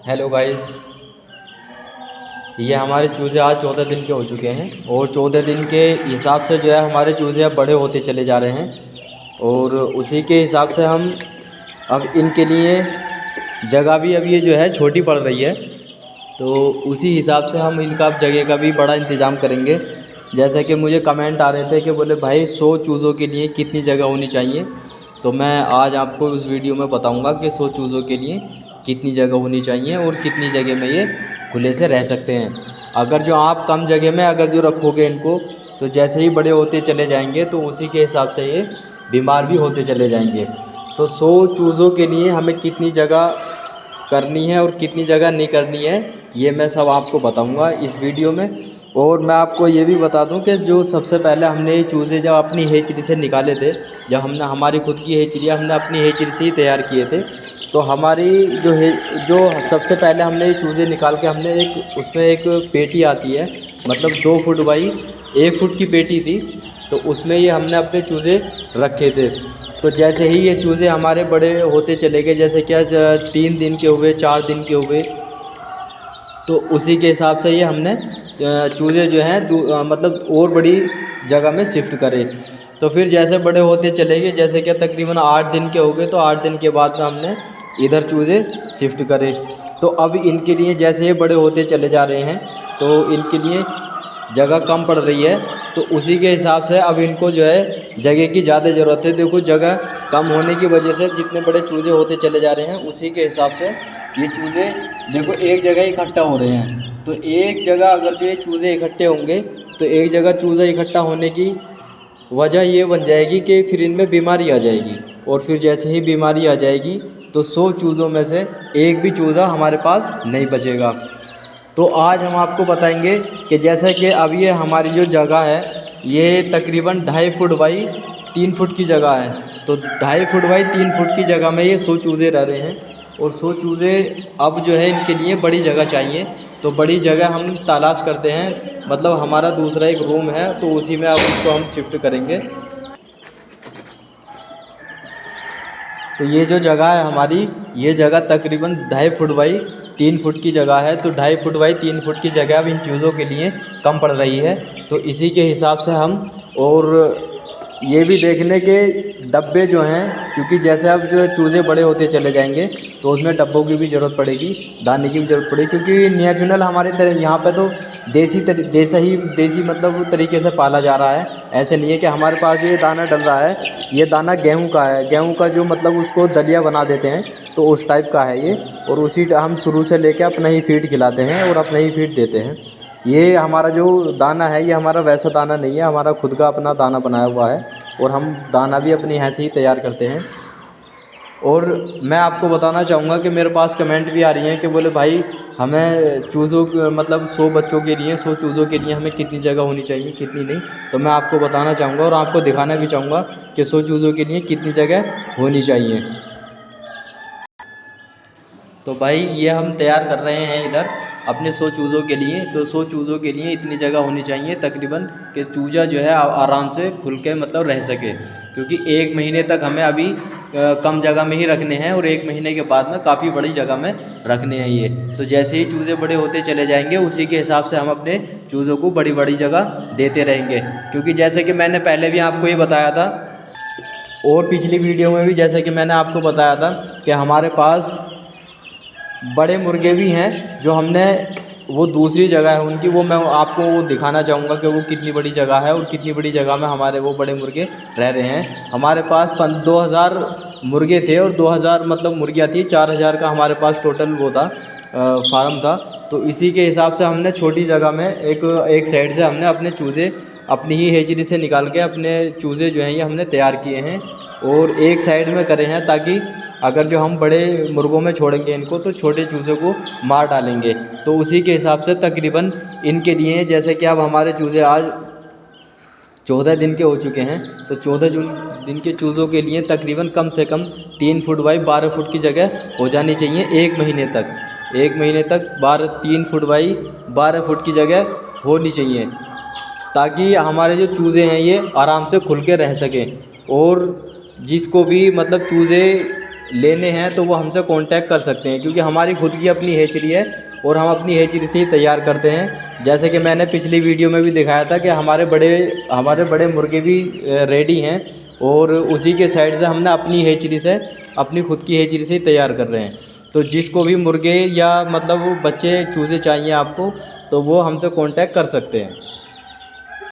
Hello guys, ये हमारे चूज़े आज 14 दिन के हो चुके हैं और 14 दिन के हिसाब से जो है हमारे चूज़े अब बड़े होते चले जा रहे हैं और उसी के हिसाब से हम अब इनके लिए जगह भी अब ये जो है छोटी पड़ रही है, तो उसी हिसाब से हम इनका अब जगह का भी बड़ा इंतज़ाम करेंगे। जैसे कि मुझे कमेंट आ रहे थे कि बोले भाई 100 चूज़ों के लिए कितनी जगह होनी चाहिए, तो मैं आज आपको उस वीडियो में बताऊंगा कि 100 चूज़ों के लिए कितनी जगह होनी चाहिए और कितनी जगह में ये खुले से रह सकते हैं। अगर जो आप कम जगह में अगर जो रखोगे इनको, तो जैसे ही बड़े होते चले जाएंगे तो उसी के हिसाब से ये बीमार भी होते चले जाएंगे। तो 100 चूज़ों के लिए हमें कितनी जगह करनी है और कितनी जगह नहीं करनी है, ये मैं सब आपको बताऊंगा इस वीडियो में। और मैं आपको ये भी बता दूं कि जो सबसे पहले हमने ये चूज़े जब अपनी हेचरी से निकाले थे, जब हमने हमारी खुद की हेचरियाँ हमने अपनी हेचरी से ही तैयार किए थे, तो हमारी जो सबसे पहले हमने ये चूज़े निकाल के हमने उसमें एक पेटी आती है, मतलब 2 फुट बाई 1 फुट की पेटी थी, तो उसमें ये हमने अपने चूज़े रखे थे। तो जैसे ही ये चूज़े हमारे बड़े होते चले गए, जैसे क्या 3 दिन के हुए, 4 दिन के हुए, तो उसी के हिसाब से ये हमने चूज़े जो हैं मतलब और बड़ी जगह में शिफ्ट करे। तो फिर जैसे बड़े होते चले गए, जैसे कि तकरीबन 8 दिन के हो गए, तो 8 दिन के बाद में हमने इधर चूज़े शिफ्ट करे। तो अब इनके लिए जैसे ये बड़े होते चले जा रहे हैं तो इनके लिए जगह कम पड़ रही है, तो उसी के हिसाब से अब इनको जो है जगह की ज़्यादा ज़रूरत है। देखो, जगह कम होने की वजह से जितने बड़े चूज़े होते चले जा रहे हैं, उसी के हिसाब से ये चूज़े देखो एक जगह इकट्ठा हो रहे हैं। तो एक जगह अगर जो ये चूज़े इकट्ठे होंगे, तो एक जगह चूज़ा इकट्ठा होने की वजह ये बन जाएगी कि फिर इनमें बीमारी आ जाएगी, और फिर जैसे ही बीमारी आ जाएगी तो 100 चूज़ों में से एक भी चूज़ा हमारे पास नहीं बचेगा। तो आज हम आपको बताएंगे कि जैसे कि अब ये हमारी जो जगह है ये तकरीबन 2.5 फुट बाई 3 फुट की जगह है। तो 2.5 फुट बाई 3 फुट की जगह में ये 100 चूज़े रह रहे हैं, और 100 चूज़े अब जो है इनके लिए बड़ी जगह चाहिए। तो बड़ी जगह हम तलाश करते हैं, मतलब हमारा दूसरा एक रूम है, तो उसी में अब उसको हम शिफ्ट करेंगे। तो ये जो जगह है हमारी, ये जगह तकरीबन 2.5 फुट बाई 3 फुट की जगह है। तो 2.5 फुट बाई 3 फुट की जगह अब इन चूज़ों के लिए कम पड़ रही है। तो इसी के हिसाब से हम, और ये भी देख लें कि डब्बे जो हैं, क्योंकि जैसे अब जो चूज़े बड़े होते चले जाएंगे तो उसमें डब्बों की भी ज़रूरत पड़ेगी, दाने की भी ज़रूरत पड़ेगी, क्योंकि नेचुरल हमारे तरह यहाँ पे तो देसी मतलब तरीके से पाला जा रहा है। ऐसे नहीं है कि हमारे पास ये दाना डल रहा है, ये दाना गेहूं का है, गेहूं का जो मतलब उसको दलिया बना देते हैं, तो उस टाइप का है ये, और उसी हम शुरू से लेके अपना ही फीड खिलाते हैं और अपना ही फीड देते हैं। ये हमारा जो दाना है ये हमारा वैसा दाना नहीं है, हमारा खुद का अपना दाना बनाया हुआ है, और हम दाना भी अपनी यहाँ से ही तैयार करते हैं। और मैं आपको बताना चाहूँगा कि मेरे पास कमेंट भी आ रही हैं कि बोले भाई हमें चूज़ों मतलब 100 बच्चों के लिए, 100 चूज़ों के लिए हमें कितनी जगह होनी चाहिए, कितनी नहीं। तो मैं आपको बताना चाहूँगा और आपको दिखाना भी चाहूँगा कि 100 चूज़ों के लिए कितनी जगह होनी चाहिए। तो भाई ये हम तैयार कर रहे हैं इधर अपने 100 चूज़ों के लिए। तो 100 चूज़ों के लिए इतनी जगह होनी चाहिए तकरीबन कि चूज़ा जो है आराम से खुल के मतलब रह सके, क्योंकि 1 महीने तक हमें अभी कम जगह में ही रखने हैं, और 1 महीने के बाद में काफ़ी बड़ी जगह में रखने हैं ये। तो जैसे ही चूज़े बड़े होते चले जाएंगे उसी के हिसाब से हम अपने चूज़ों को बड़ी बड़ी जगह देते रहेंगे। क्योंकि जैसे कि मैंने पहले भी आपको ये बताया था, और पिछली वीडियो में भी जैसे कि मैंने आपको बताया था कि हमारे पास बड़े मुर्गे भी हैं, जो हमने वो दूसरी जगह है उनकी, वो मैं आपको वो दिखाना चाहूँगा कि वो कितनी बड़ी जगह है और कितनी बड़ी जगह में हमारे वो बड़े मुर्गे रह रहे हैं। हमारे पास 2000 मुर्गे थे, और 2000 मतलब मुर्गियाँ थी, 4000 का हमारे पास टोटल वो था, फार्म था। तो इसी के हिसाब से हमने छोटी जगह में एक साइड से हमने अपने चूज़े अपनी ही हेचरी से निकाल के अपने चूज़े जो हैं ये हमने तैयार किए हैं, और एक साइड में करे हैं, ताकि अगर जो हम बड़े मुर्गों में छोड़ेंगे इनको तो छोटे चूज़े को मार डालेंगे। तो उसी के हिसाब से तकरीबन इनके लिए, जैसे कि अब हमारे चूज़े आज 14 दिन के हो चुके हैं, तो 14 दिन के चूज़ों के लिए तकरीबन कम से कम 3 फुट बाई 12 फुट की जगह हो जानी चाहिए 1 महीने तक। 1 महीने तक 3 फुट बाई 12 फुट की जगह होनी चाहिए, ताकि हमारे जो चूज़े हैं ये आराम से खुल के रह सकें। और जिसको भी मतलब चूज़े लेने हैं तो वो हमसे कांटेक्ट कर सकते हैं, क्योंकि हमारी खुद की अपनी हैचरी है और हम अपनी हैचरी से ही तैयार करते हैं। जैसे कि मैंने पिछली वीडियो में भी दिखाया था कि हमारे बड़े मुर्गे भी रेडी हैं और उसी के साइड से हमने अपनी हैचरी से, अपनी खुद की हैचरी से ही तैयार कर रहे हैं। तो जिसको भी मुर्गे या मतलब बच्चे चूज़े चाहिए आपको, तो वो हमसे कांटेक्ट कर सकते हैं।